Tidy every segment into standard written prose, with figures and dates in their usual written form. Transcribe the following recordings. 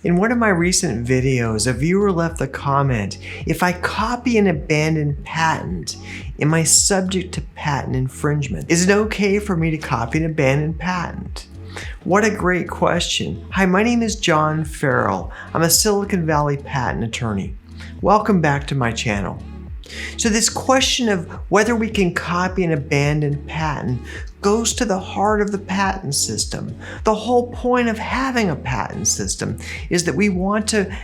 In one of my recent videos, a viewer left the comment, if I copy an abandoned patent, am I subject to patent infringement? Is it okay for me to copy an abandoned patent? What a great question. Hi, my name is Carr Ferrell. I'm a Silicon Valley patent attorney. Welcome back to my channel. So this question of whether we can copy an abandoned patent goes to the heart of the patent system. The whole point of having a patent system is that we want to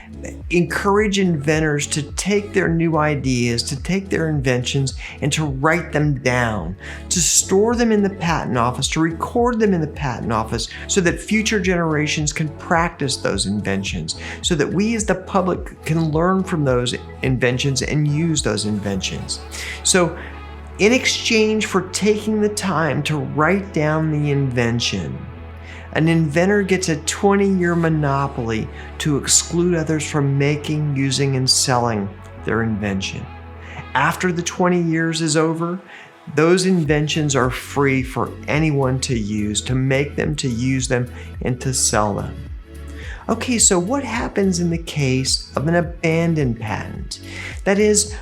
encourage inventors to take their new ideas, to take their inventions, and to write them down, to store them in the patent office, to record them in the patent office so that future generations can practice those inventions, so that we as the public can learn from those inventions and use those inventions. So in exchange for taking the time to write down the invention, an inventor gets a 20-year monopoly to exclude others from making, using, and selling their invention. After the 20 years is over, those inventions are free for anyone to use, to make them, to use them, and to sell them. Okay, so what happens in the case of an abandoned patent? That is,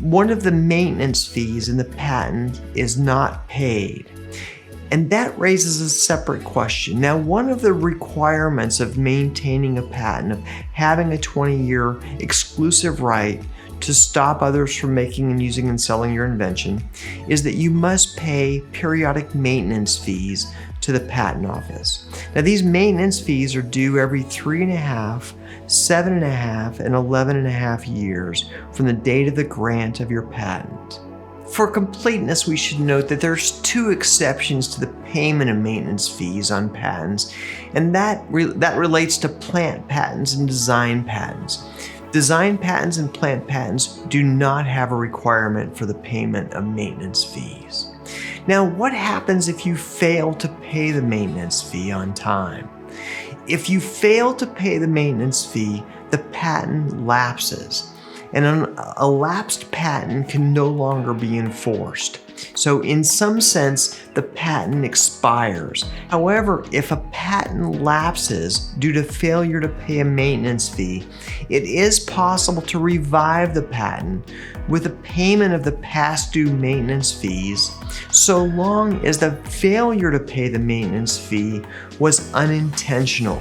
one of the maintenance fees in the patent is not paid. And that raises a separate question. Now, one of the requirements of maintaining a patent, of having a 20-year exclusive right to stop others from making and using and selling your invention, is that you must pay periodic maintenance fees to the patent office. Now, these maintenance fees are due every 3.5, 7.5, and 11.5 years from the date of the grant of your patent. For completeness, we should note that there's two exceptions to the payment of maintenance fees on patents, and that relates to plant patents and design patents. Design patents and plant patents do not have a requirement for the payment of maintenance fees. Now, what happens if you fail to pay the maintenance fee on time? If you fail to pay the maintenance fee, the patent lapses, and a lapsed patent can no longer be enforced. So in some sense, the patent expires. However, if a patent lapses due to failure to pay a maintenance fee, it is possible to revive the patent with a payment of the past due maintenance fees, so long as the failure to pay the maintenance fee was unintentional.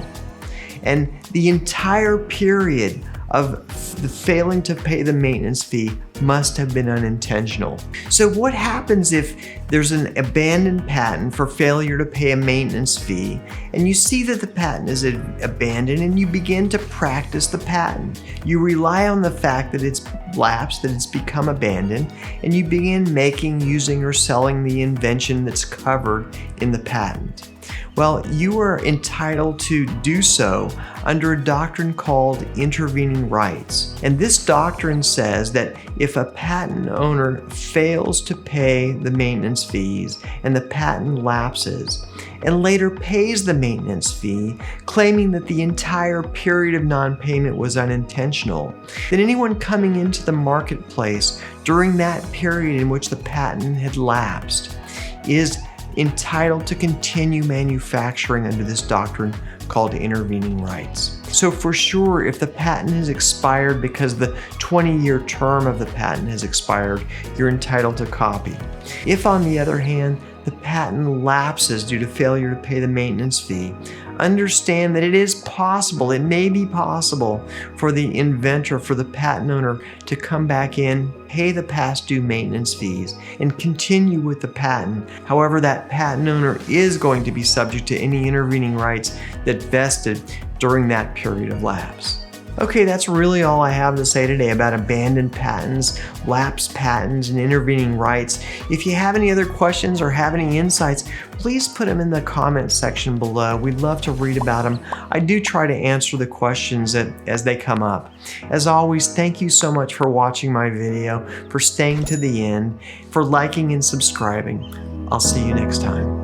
And the entire period of the failing to pay the maintenance fee must have been unintentional. So what happens if there's an abandoned patent for failure to pay a maintenance fee, and you see that the patent is abandoned and you begin to practice the patent? You rely on the fact that it's lapsed, that it's become abandoned, and you begin making, using, or selling the invention that's covered in the patent. Well, you are entitled to do so under a doctrine called intervening rights. And this doctrine says that if a patent owner fails to pay the maintenance fees and the patent lapses, and later pays the maintenance fee, claiming that the entire period of non-payment was unintentional, then anyone coming into the marketplace during that period in which the patent had lapsed is entitled to continue manufacturing under this doctrine called intervening rights. So for sure, if the patent has expired because the 20-year term of the patent has expired, you're entitled to copy. If, on the other hand, the patent lapses due to failure to pay the maintenance fee, understand that it is possible, it may be possible for the inventor, for the patent owner to come back in, pay the past due maintenance fees, and continue with the patent. However, that patent owner is going to be subject to any intervening rights that vested during that period of lapse. Okay, that's really all I have to say today about abandoned patents, lapsed patents, and intervening rights. If you have any other questions or have any insights, please put them in the comments section below. We'd love to read about them. I do try to answer the questions as they come up. As always, thank you so much for watching my video, for staying to the end, for liking and subscribing. I'll see you next time.